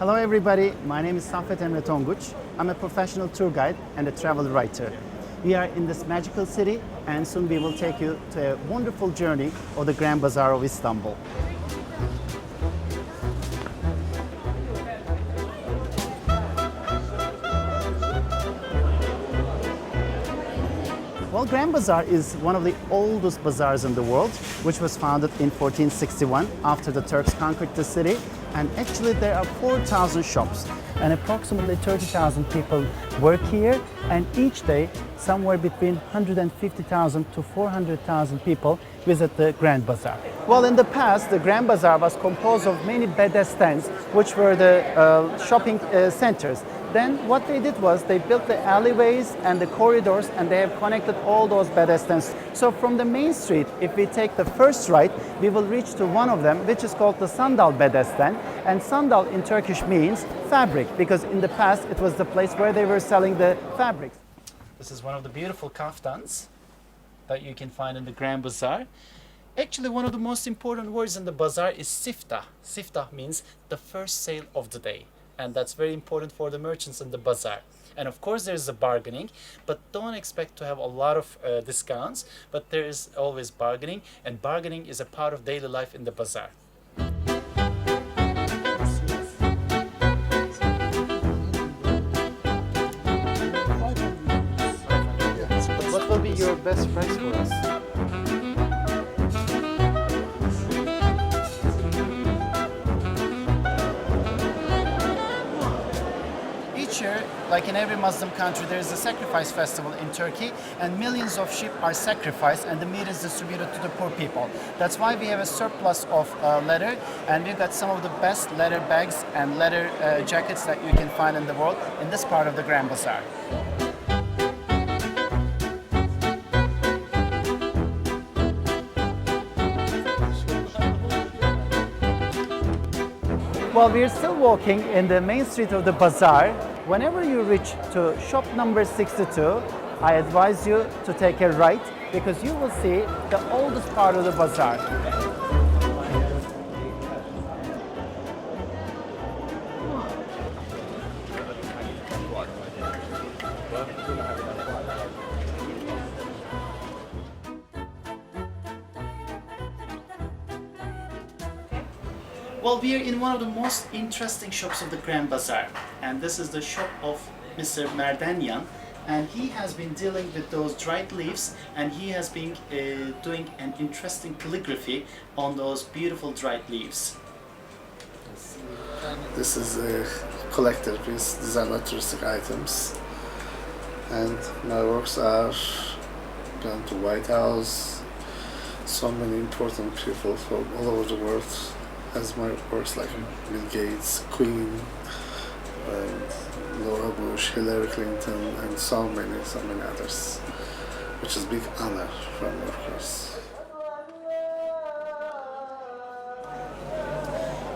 Hello everybody, my name is Saffet Emre Tonguç. I'm a professional tour guide and a travel writer. We are in this magical city and soon we will take you to a wonderful journey of the Grand Bazaar of Istanbul. Well, Grand Bazaar is one of the oldest bazaars in the world, which was founded in 1461 after the Turks conquered the city. And actually there are 4,000 shops and approximately 30,000 people work here, and each day somewhere between 150,000 to 400,000 people visit the Grand Bazaar. Well, in the past, the Grand Bazaar was composed of many bedestans, which were the shopping centers. Then what they did was they built the alleyways and the corridors, and they have connected all those bedestans. So from the main street, if we take the first right, we will reach to one of them, which is called the Sandal Bedestan. And sandal in Turkish means fabric, because in the past it was the place where they were selling the fabrics. This is one of the beautiful kaftans that you can find in the Grand Bazaar. Actually, one of the most important words in the bazaar is siftah. Siftah means the first sale of the day. And that's very important for the merchants in the bazaar. And of course there's a bargaining, but don't expect to have a lot of discounts, but there is always bargaining, and bargaining is a part of daily life in the bazaar. What will be your best price for us? Each year, like in every Muslim country, there is a sacrifice festival in Turkey, and millions of sheep are sacrificed and the meat is distributed to the poor people. That's why we have a surplus of leather, and we've got some of the best leather bags and leather jackets that you can find in the world in this part of the Grand Bazaar. Well, we're still walking in the main street of the bazaar. Whenever you reach to shop number 62, I advise you to take a right, because you will see the oldest part of the bazaar. Well, we are in one of the most interesting shops of the Grand Bazaar, and this is the shop of Mr. Merdanyan, and he has been dealing with those dried leaves, and he has been doing an interesting calligraphy on those beautiful dried leaves. This is a collector piece. These are not touristic items, and my works are gone to White House. So many important people from all over the world has my works, like Bill Gates, Queen, and Laura Bush, Hillary Clinton, and so many others, which is a big honor from workers.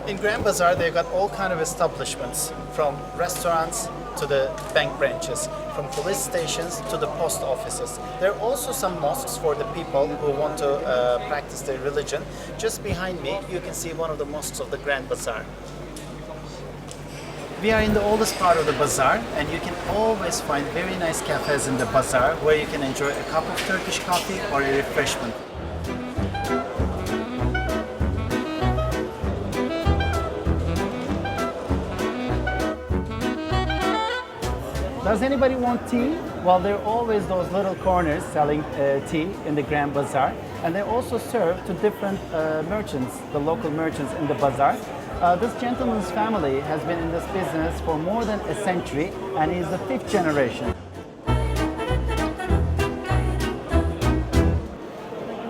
In Grand Bazaar, they've got all kind of establishments, from restaurants to the bank branches, from police stations to the post offices. There are also some mosques for the people who want to practice their religion. Just behind me, you can see one of the mosques of the Grand Bazaar. We are in the oldest part of the bazaar, and you can always find very nice cafes in the bazaar where you can enjoy a cup of Turkish coffee or a refreshment. Does anybody want tea? Well, there are always those little corners selling tea in the Grand Bazaar, and they also serve to different merchants, the local merchants in the bazaar. This gentleman's family has been in this business for more than a century, and he's the 5th generation.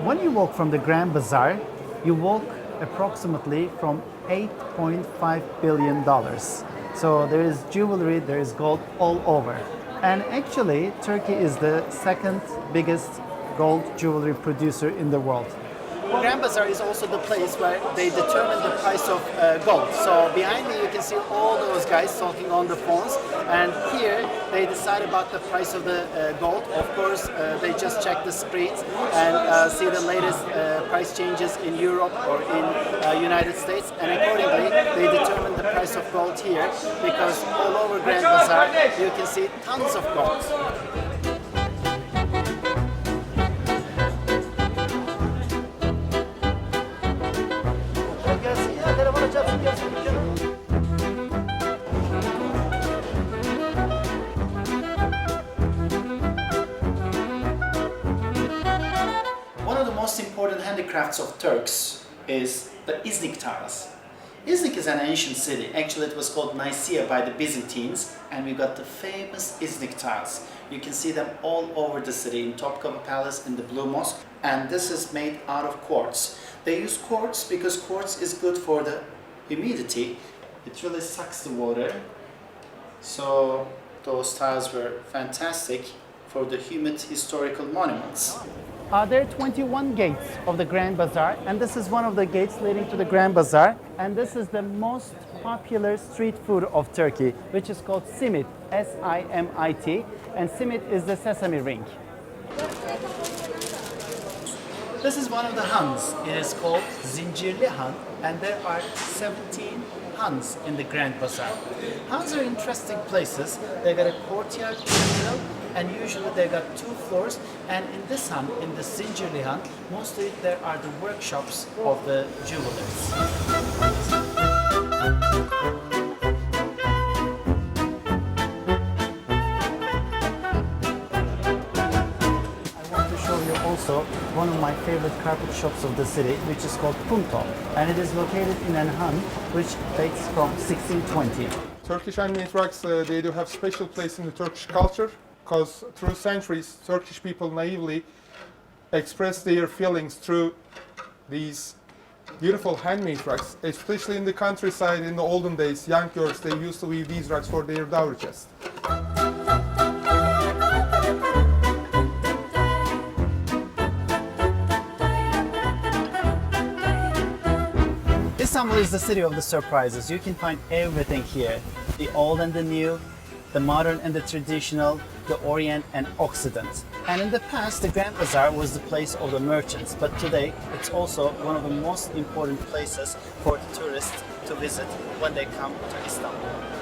When you walk from the Grand Bazaar, you walk approximately from $8.5 billion. So there is jewelry, there is gold all over. And actually, Turkey is the second biggest gold jewelry producer in the world. Grand Bazaar is also the place where they determine the price of gold. So behind me you can see all those guys talking on the phones, and here they decide about the price of the gold. Of course, they just check the screens and see the latest price changes in Europe or in United States, and accordingly they determine the price of gold here, because all over Grand Bazaar you can see tons of gold. One of the most important handicrafts of Turks is the Iznik tiles. Iznik is an ancient city. Actually, it was called Nicaea by the Byzantines, and we got the famous Iznik tiles. You can see them all over the city, in Topkapı Palace, in the Blue Mosque, and this is made out of quartz. They use quartz because quartz is good for the humidity. It really sucks the water. So those tiles were fantastic for the humid historical monuments. There are 21 gates of the Grand Bazaar, and this is one of the gates leading to the Grand Bazaar. And this is the most popular street food of Turkey, which is called simit, S-I-M-I-T, and simit is the sesame ring. This is one of the hans. It is called Zincirli Han, and there are 17 hans in the Grand Bazaar. Hans are interesting places. They got a courtyard in the middle, and usually they got 2 floors. And in this Han, in the Zincirli Han, mostly there are the workshops of the jewelers. Also, one of my favorite carpet shops of the city, which is called Punto, and it is located in an Han which dates from 1620. Turkish handmade rugs, they do have special place in the Turkish culture, because through centuries, Turkish people naively express their feelings through these beautiful handmade rugs, especially in the countryside. In the olden days, young girls, they used to weave these rugs for their dowry chest. Istanbul is the city of the surprises. You can find everything here. The old and the new, the modern and the traditional, the Orient and Occident. And in the past, the Grand Bazaar was the place of the merchants, but today it's also one of the most important places for the tourists to visit when they come to Istanbul.